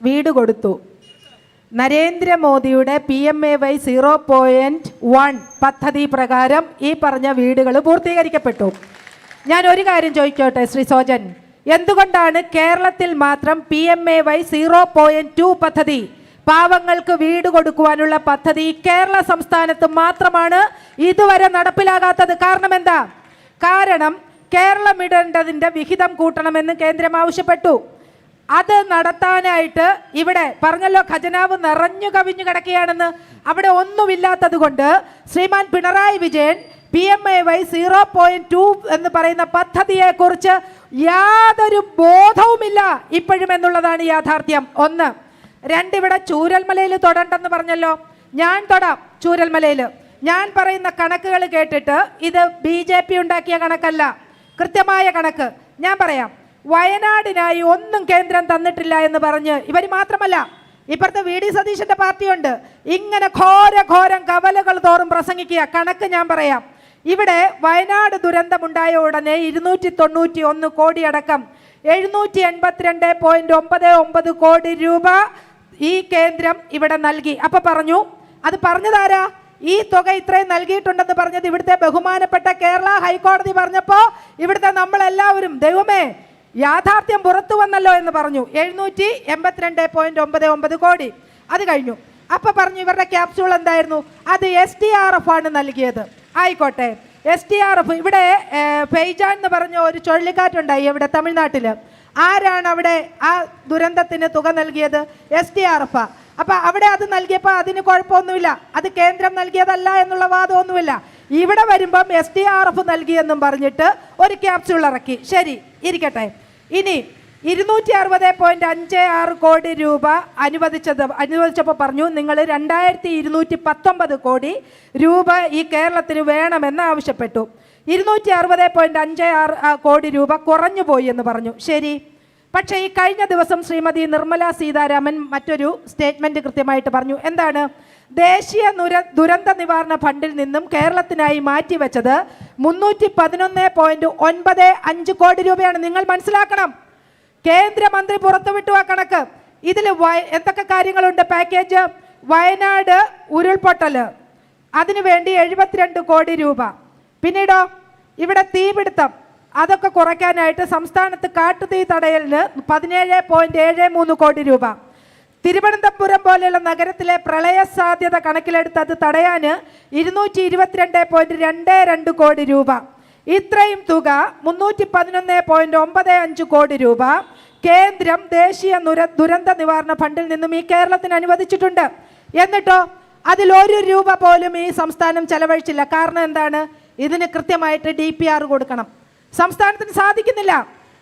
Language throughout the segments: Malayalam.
വീട് കൊടുത്തു. നരേന്ദ്രമോദിയുടെ PMAY 0.1 പദ്ധതി പ്രകാരം ഈ പറഞ്ഞ വീടുകൾ പൂർത്തീകരിക്കപ്പെട്ടു. ഞാൻ ഒരു കാര്യം ചോദിക്കോട്ടെ ശ്രീ സോജൻ, എന്തുകൊണ്ടാണ് കേരളത്തിൽ മാത്രം PMAY 0.2 പദ്ധതി, പാവങ്ങൾക്ക് വീട് കൊടുക്കുവാനുള്ള പദ്ധതി കേരള സംസ്ഥാനത്ത് മാത്രമാണ് ഇതുവരെ നടപ്പിലാകാത്തത്? കാരണം എന്താ? കാരണം കേരളം ഇടേണ്ടതിൻ്റെ വിഹിതം കൂട്ടണമെന്ന് കേന്ദ്രം ആവശ്യപ്പെട്ടു. അത് നടത്താനായിട്ട് ഇവിടെ പറഞ്ഞല്ലോ, ഖജനാവ് നിറഞ്ഞു കവിഞ്ഞു കിടക്കുകയാണെന്ന്. അവിടെ ഒന്നുമില്ലാത്തത് കൊണ്ട് ശ്രീമാൻ പിണറായി വിജയൻ PMAY 0.2 എന്ന് പറയുന്ന പദ്ധതിയെക്കുറിച്ച് യാതൊരു ബോധവുമില്ല ഇപ്പോഴും എന്നുള്ളതാണ് യാഥാർത്ഥ്യം. ഒന്ന്. രണ്ട്, ഇവിടെ ചൂരൽമലയിൽ തൊടണ്ടെന്ന് പറഞ്ഞല്ലോ. ഞാൻ തൊടാം ചൂരൽമലയിൽ. ഞാൻ പറയുന്ന കണക്കുകൾ കേട്ടിട്ട് ഇത് BJP ഉണ്ടാക്കിയ കണക്കല്ല, കൃത്യമായ കണക്ക് ഞാൻ പറയാം. വയനാടിനായി ഒന്നും കേന്ദ്രം തന്നിട്ടില്ല എന്ന് പറഞ്ഞ് ഇവർ മാത്രമല്ല, ഇപ്പുറത്തെ VD സതീശന്റെ പാർട്ടിയുണ്ട്, ഇങ്ങനെ ഘോരം കവലകൾ തോറും പ്രസംഗിക്കുക. കണക്ക് ഞാൻ പറയാം. ഇവിടെ വയനാട് ദുരന്തമുണ്ടായ ഉടനെ 291 കോടി അടക്കം 782.99 കോടി രൂപ ഈ കേന്ദ്രം ഇവിടെ നൽകി. അപ്പൊ പറഞ്ഞു, അത് പറഞ്ഞതാരാ? ഈ തുക ഇത്രയും നൽകിയിട്ടുണ്ടെന്ന് പറഞ്ഞത് ഇവിടുത്തെ ബഹുമാനപ്പെട്ട കേരള ഹൈക്കോടതി പറഞ്ഞപ്പോ ഇവിടുത്തെ നമ്മളെല്ലാവരും ദൈവമേ യാഥാർത്ഥ്യം പുറത്തു വന്നല്ലോ എന്ന് പറഞ്ഞു. 782.99 കോടി. അത് കഴിഞ്ഞു. അപ്പൊ പറഞ്ഞു ഇവരുടെ ക്യാപ്സ്യൂൾ എന്തായിരുന്നു? അത് SDRF ആണ് നൽകിയത്. ആയിക്കോട്ടെ, SDRF. ഇവിടെ ഫെയ്ജാൻ എന്ന് പറഞ്ഞ ഒരു ചുഴലിക്കാറ്റുണ്ടായി ഇവിടെ തമിഴ്നാട്ടിൽ. ആരാണ് അവിടെ ആ ദുരന്തത്തിന് തുക നൽകിയത്? SDRF. അപ്പൊ അവിടെ അത് നൽകിയപ്പോൾ അതിന് കുഴപ്പമൊന്നുമില്ല, അത് കേന്ദ്രം നൽകിയതല്ല എന്നുള്ള വാദമൊന്നുമില്ല. ഇവിടെ വരുമ്പം SDRF നൽകിയെന്നും പറഞ്ഞിട്ട് ഒരു ക്യാപ്സ്യൂൾ ഇറക്കി. ശരി, ഇരിക്കട്ടെ. ഇനി 260.56 കോടി രൂപ അനുവദിച്ചപ്പോൾ പറഞ്ഞു നിങ്ങൾ 2219 കോടി രൂപ ഈ കേരളത്തിന് വേണമെന്ന് ആവശ്യപ്പെട്ടു. 260.56 കോടി രൂപ കുറഞ്ഞു പോയി എന്ന് പറഞ്ഞു. ശരി, പക്ഷേ ഈ കഴിഞ്ഞ ദിവസം ശ്രീമതി നിർമ്മല സീതാരാമൻ മറ്റൊരു സ്റ്റേറ്റ്മെന്റ് കൃത്യമായിട്ട് പറഞ്ഞു. എന്താണ്? ദേശീയ ദുരന്ത നിവാരണ ഫണ്ടിൽ നിന്നും കേരളത്തിനായി മാറ്റിവെച്ചത് 311.95 കോടി രൂപയാണ്. നിങ്ങൾ മനസ്സിലാക്കണം, കേന്ദ്രമന്ത്രി പുറത്തുവിട്ടു ആ കണക്ക്. ഇതിൽ എന്തൊക്കെ കാര്യങ്ങളുണ്ട്? പാക്കേജ് വയനാട് ഉരുൾപൊട്ടൽ, അതിനുവേണ്ടി 72 കോടി രൂപ. പിന്നീടോ ഇവിടെ തീപിടുത്തം, അതൊക്കെ കുറയ്ക്കാനായിട്ട് സംസ്ഥാനത്ത് കാട്ടുതീ തടയലിന് 17.73 കോടി രൂപ. തിരുവനന്തപുരം പോലെയുള്ള നഗരത്തിലെ പ്രളയ സാധ്യത കണക്കിലെടുത്ത് അത് തടയാൻ 222.22 കോടി രൂപ. ഇത്രയും തുക 311.95 കോടി രൂപ കേന്ദ്രം ദേശീയ ദുരന്ത നിവാരണ ഫണ്ടിൽ നിന്നും ഈ കേരളത്തിന് അനുവദിച്ചിട്ടുണ്ട്. എന്നിട്ടോ അതിൽ 1 രൂപ പോലും ഈ സംസ്ഥാനം ചെലവഴിച്ചില്ല. കാരണം എന്താണ്? ഇതിന് കൃത്യമായിട്ട് DPR കൊടുക്കണം. സംസ്ഥാനത്തിന് സാധിക്കുന്നില്ല.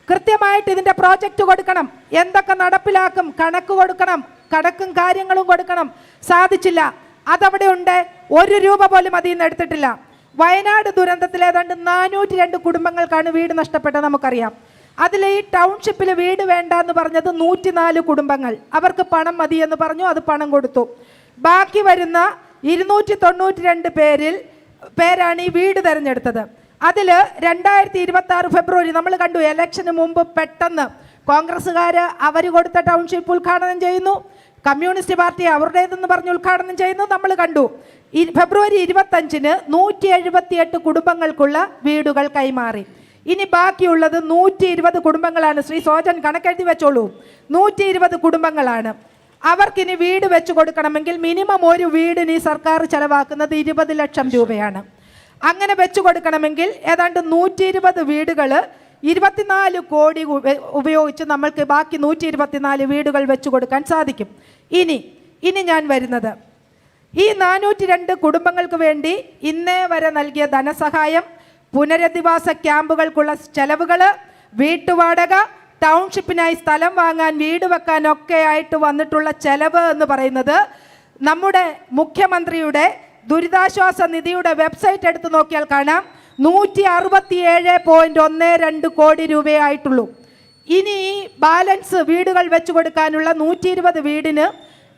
കൃത്യമായിട്ട് ഇതിൻ്റെ പ്രോജക്റ്റ് കൊടുക്കണം, എന്തൊക്കെ നടപ്പിലാക്കും കണക്ക് കൊടുക്കണം, കണക്കും കാര്യങ്ങളും കൊടുക്കണം. സാധിച്ചില്ല. അതവിടെ ഉണ്ട്. 1 രൂപ പോലും അതിൽ നിന്ന് എടുത്തിട്ടില്ല. വയനാട് ദുരന്തത്തിൽ ഏതാണ്ട് 402 കുടുംബങ്ങൾക്കാണ് വീട് നഷ്ടപ്പെട്ടത്, നമുക്കറിയാം. അതിൽ ഈ ടൗൺഷിപ്പിൽ വീട് വേണ്ട എന്ന് പറഞ്ഞത് 104 കുടുംബങ്ങൾ. അവർക്ക് പണം മതി എന്ന് പറഞ്ഞു, അത് പണം കൊടുത്തു. ബാക്കി വരുന്ന 292 പേരാണ് ഈ വീട് തിരഞ്ഞെടുത്തത്. അതിൽ 2026 ഫെബ്രുവരി നമ്മൾ കണ്ടു, ഇലക്ഷന് മുമ്പ് പെട്ടെന്ന് കോൺഗ്രസ്സുകാർ അവർ കൊടുത്ത ടൗൺഷിപ്പ് ഉദ്ഘാടനം ചെയ്യുന്നു, കമ്മ്യൂണിസ്റ്റ് പാർട്ടി അവരുടേതെന്ന് പറഞ്ഞ് ഉദ്ഘാടനം ചെയ്യുന്നു, നമ്മൾ കണ്ടു. ഫെബ്രുവരി 25-ന് 178 കുടുംബങ്ങൾക്കുള്ള വീടുകൾ കൈമാറി. ഇനി ബാക്കിയുള്ളത് 120 കുടുംബങ്ങളാണ്. ശ്രീ സോജൻ കണക്കെഴുതി വെച്ചോളൂ, 120 കുടുംബങ്ങളാണ്. അവർക്കിനി വീട് വെച്ച് കൊടുക്കണമെങ്കിൽ മിനിമം ഒരു വീടിന് ഈ സർക്കാർ ചെലവാക്കുന്നത് 20 ലക്ഷം രൂപയാണ്. അങ്ങനെ വെച്ച് കൊടുക്കണമെങ്കിൽ ഏതാണ്ട് 120 വീടുകൾ 24 കോടി ഉപയോഗിച്ച് നമ്മൾക്ക് ബാക്കി 124 വീടുകൾ വെച്ച് കൊടുക്കാൻ സാധിക്കും. ഇനി ഞാൻ വരുന്നത് ഈ 402 കുടുംബങ്ങൾക്ക് വേണ്ടി ഇന്നേ വരെ നൽകിയ ധനസഹായം, പുനരധിവാസ ക്യാമ്പുകൾക്കുള്ള ചെലവുകൾ, വീട്ടുവാടക, ടൗൺഷിപ്പിനായി സ്ഥലം വാങ്ങാൻ, വീട് വെക്കാനൊക്കെ ആയിട്ട് വന്നിട്ടുള്ള ചെലവ് എന്ന് പറയുന്നത് നമ്മുടെ മുഖ്യമന്ത്രിയുടെ ദുരിതാശ്വാസ നിധിയുടെ വെബ്സൈറ്റ് എടുത്ത് നോക്കിയാൽ കാണാം 167.12 കോടി രൂപയായിട്ടുള്ളൂ. ഇനി ഈ ബാലൻസ് വീടുകൾ വെച്ചു കൊടുക്കാനുള്ള 120 വീടിന്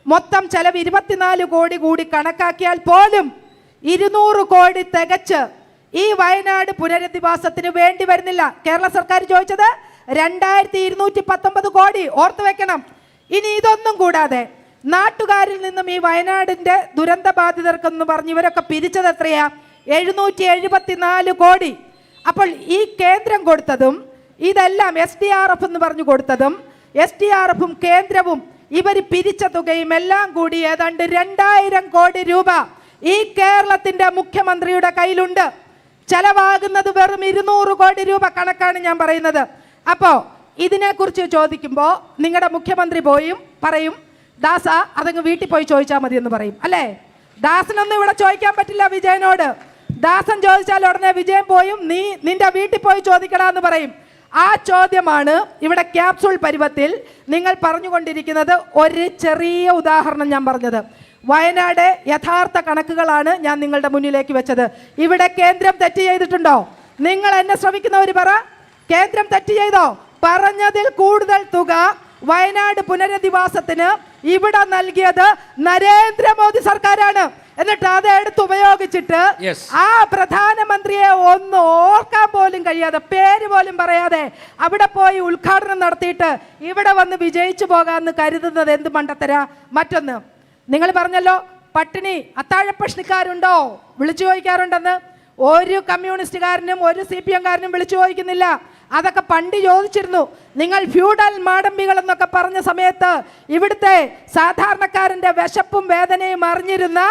മൊത്തം ചെലവ് 24 കോടി കൂടി കണക്കാക്കിയാൽ പോലും 200 കോടി തികച്ച് ഈ വയനാട് പുനരധിവാസത്തിന് വേണ്ടി വരുന്നില്ല. കേരള സർക്കാർ ചോദിച്ചത് 2219 കോടി. ഓർത്തു വെക്കണം, ഇനി ഇതൊന്നും കൂടാതെ നാട്ടുകാരിൽ നിന്നും ഈ വയനാടിന്റെ ദുരന്ത ബാധിതർക്കെന്ന് പറഞ്ഞ് ഇവരൊക്കെ പിരിച്ചത് എത്രയാ? 774 കോടി. അപ്പോൾ ഈ കേന്ദ്രം കൊടുത്തതും ഇതെല്ലാം SDRF എന്ന് പറഞ്ഞു കൊടുത്തതും SDRFും കേന്ദ്രവും ഇവർ പിരിച്ച തുകയും എല്ലാം കൂടി ഏതാണ്ട് 2000 കോടി രൂപ ഈ കേരളത്തിന്റെ മുഖ്യമന്ത്രിയുടെ കയ്യിലുണ്ട്. ചെലവാകുന്നത് വെറും 200 കോടി രൂപ കണക്കാണ് ഞാൻ പറയുന്നത്. അപ്പോൾ ഇതിനെക്കുറിച്ച് ചോദിക്കുമ്പോൾ നിങ്ങളുടെ മുഖ്യമന്ത്രി പറയും ദാസ അതങ്ങ് വീട്ടിൽ പോയി ചോദിച്ചാൽ മതി എന്ന് പറയും, അല്ലേ? ദാസനൊന്നും ഇവിടെ ചോദിക്കാൻ പറ്റില്ല വിജയനോട്. ദാസൻ ചോദിച്ചാൽ ഉടനെ വിജയൻ പോയും നിന്റെ വീട്ടിൽ പോയി ചോദിക്കടാന്ന് പറയും. ആ ചോദ്യമാണ് ഇവിടെ ക്യാപ്സൂൾ പരുവത്തിൽ നിങ്ങൾ പറഞ്ഞുകൊണ്ടിരിക്കുന്നത്. ഒരു ചെറിയ ഉദാഹരണം ഞാൻ പറഞ്ഞത്, വയനാട് യഥാർത്ഥ കണക്കുകളാണ് ഞാൻ നിങ്ങളുടെ മുന്നിലേക്ക് വെച്ചത്. ഇവിടെ കേന്ദ്രം തെറ്റ് ചെയ്തിട്ടുണ്ടോ? നിങ്ങൾ എന്നെ ശ്രമിക്കുന്നവർ പറ, കേന്ദ്രം തെറ്റ് ചെയ്തോ? പറഞ്ഞതിൽ കൂടുതൽ തുക വയനാട് പുനരധിവാസത്തിന് ഇവിടെ നൽകിയത് നരേന്ദ്രമോദി സർക്കാരാണ്. എന്നിട്ട് അത് എടുത്ത് ഉപയോഗിച്ചിട്ട് ആ പ്രധാനമന്ത്രിയെ ഒന്ന് ഓർക്കാൻ പോലും കഴിയാതെ, പേര് പോലും പറയാതെ അവിടെ പോയി ഉദ്ഘാടനം നടത്തിയിട്ട് ഇവിടെ വന്ന് വിജയിച്ചു പോകാമെന്ന് കരുതുന്നത് എന്ത് മണ്ടത്തരാ? മറ്റൊന്ന്, നിങ്ങൾ പറഞ്ഞല്ലോ പട്ടിണി അത്താഴപ്പഷ്ണിക്കാരുണ്ടോ വിളിച്ചു ചോദിക്കാറുണ്ടെന്ന്. ഒരു കമ്മ്യൂണിസ്റ്റുകാരനും ഒരു CPM കാരനും വിളിച്ചു ചോദിക്കുന്നില്ല. അതൊക്കെ പണ്ട് ചോദിച്ചിരുന്നു. നിങ്ങൾ ഫ്യൂഡൽ മാടമ്പികൾ എന്നൊക്കെ പറഞ്ഞ സമയത്ത് ഇവിടുത്തെ സാധാരണക്കാരന്റെ വിശപ്പും വേദനയും അറിഞ്ഞിരുന്ന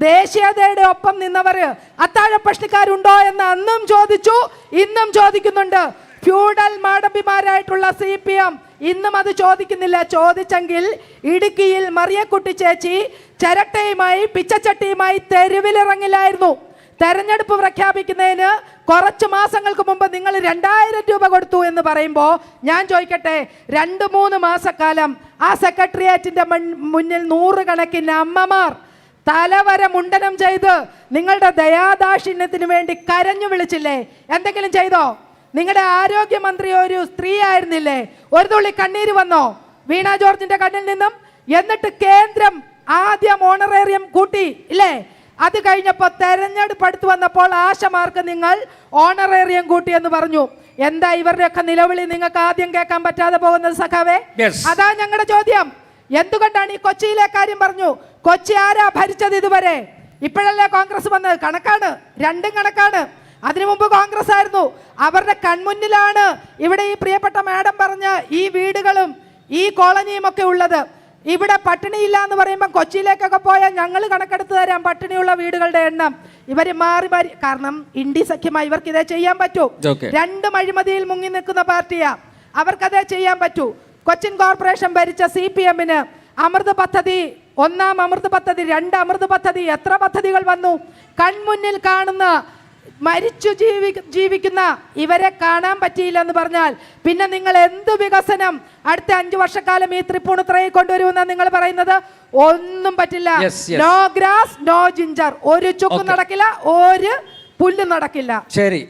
ദേശീയതയുടെ ഒപ്പം നിന്നവർ അത്താഴപ്പഷ്ണിക്കാരുണ്ടോ എന്ന് അന്നും ചോദിച്ചു, ഇന്നും ചോദിക്കുന്നുണ്ട്. ഫ്യൂഡൽ മാടമ്പിമാരായിട്ടുള്ള CPM ഇന്നും അത് ചോദിക്കുന്നില്ല. ചോദിച്ചെങ്കിൽ ഇടുക്കിയിൽ മറിയക്കുട്ടി ചേച്ചി ചിരട്ടയുമായി പിച്ചച്ചട്ടിയുമായി തെരുവിലിറങ്ങില്ലായിരുന്നു. തെരഞ്ഞെടുപ്പ് പ്രഖ്യാപിക്കുന്നതിന് കുറച്ച് മാസങ്ങൾക്ക് മുമ്പ് നിങ്ങൾ 2000 രൂപ കൊടുത്തു എന്ന് പറയുമ്പോൾ ഞാൻ ചോദിക്കട്ടെ, 2-3 മാസക്കാലം ആ സെക്രട്ടേറിയറ്റിന്റെ മുന്നിൽ 100 കണക്കിന് അമ്മമാർ തലവര മുണ്ടനം ചെയ്ത് നിങ്ങളുടെ ദയാദാക്ഷിണ്യത്തിന് വേണ്ടി കരഞ്ഞു വിളിച്ചില്ലേ? എന്തെങ്കിലും ചെയ്തോ? നിങ്ങളുടെ ആരോഗ്യമന്ത്രി ഒരു സ്ത്രീ ആയിരുന്നില്ലേ? ഒരു തുള്ളി കണ്ണീര് വന്നോ വീണ ജോർജിന്റെ കണ്ണിൽ നിന്നും? എന്നിട്ട് കേന്ദ്രം ആദ്യം ഓണറേറിയം കൂട്ടി ഇല്ലേ? അത് കഴിഞ്ഞപ്പോൾ തെരഞ്ഞെടുപ്പ് അടുത്ത് വന്നപ്പോൾ ആശമാർക്ക് നിങ്ങൾ ഓണറേറിയം കൂട്ടി എന്ന് പറഞ്ഞു. എന്താ ഇവരുടെയൊക്കെ നിലവിളി നിങ്ങൾക്ക് ആദ്യം കേൾക്കാൻ പറ്റാതെ പോകുന്നത് സഖാവേ? അതാ ഞങ്ങളുടെ ചോദ്യം. എന്തുകൊണ്ടാണ് ഈ കൊച്ചിയിലെ കാര്യം പറഞ്ഞു? കൊച്ചി ആരാ ഭരിച്ചത് ഇതുവരെ? ഇപ്പോഴല്ലേ കോൺഗ്രസ് വന്നത്? കണക്കാണ്, രണ്ടും കണക്കാണ്. അതിനു മുമ്പ് കോൺഗ്രസ് ആയിരുന്നു. അവരുടെ കൺമുന്നിലാണ് ഇവിടെ ഈ പ്രിയപ്പെട്ട മാഡം പറഞ്ഞ ഈ വീടുകളും ഈ കോളനിയും ഒക്കെ ഉള്ളത്. ഇവിടെ പട്ടിണിയില്ല എന്ന് പറയുമ്പോൾ കൊച്ചിയിലേക്കൊക്കെ പോയാൽ ഞങ്ങൾ കണക്കെടുത്ത് തരാം പട്ടിണിയുള്ള വീടുകളുടെ എണ്ണം. ഇവര് മാറി മാറി, കാരണം ഇന്ത്യ സഖ്യമായി ഇവർക്ക് ഇതേ ചെയ്യാൻ പറ്റൂ. 2 അഴിമതിയിൽ മുങ്ങി നിൽക്കുന്ന പാർട്ടിയാ, അവർക്കതേ ചെയ്യാൻ പറ്റൂ. കൊച്ചിൻ കോർപ്പറേഷൻ ഭരിച്ച CPMന് അമൃത് പദ്ധതി, 1ാം അമൃത് പദ്ധതി, 2 അമൃത് പദ്ധതി, എത്ര പദ്ധതികൾ വന്നു? കൺമുന്നിൽ കാണുന്ന മരിച്ചു ജീവിക്കുന്ന ഇവരെ കാണാൻ പറ്റിയില്ല എന്ന് പറഞ്ഞാൽ പിന്നെ നിങ്ങൾ എന്ത് വികസനം അടുത്ത 5 വർഷക്കാലം ഈ തൃപ്പൂണിത്തുറയിൽ കൊണ്ടുവരുമെന്നാണ് നിങ്ങൾ പറയുന്നത്? ഒന്നും പറ്റില്ല. No grass no ginger. ഒരു ചുക്കും നടക്കില്ല, ഒരു പുല്ല് നടക്കില്ല. ശരി.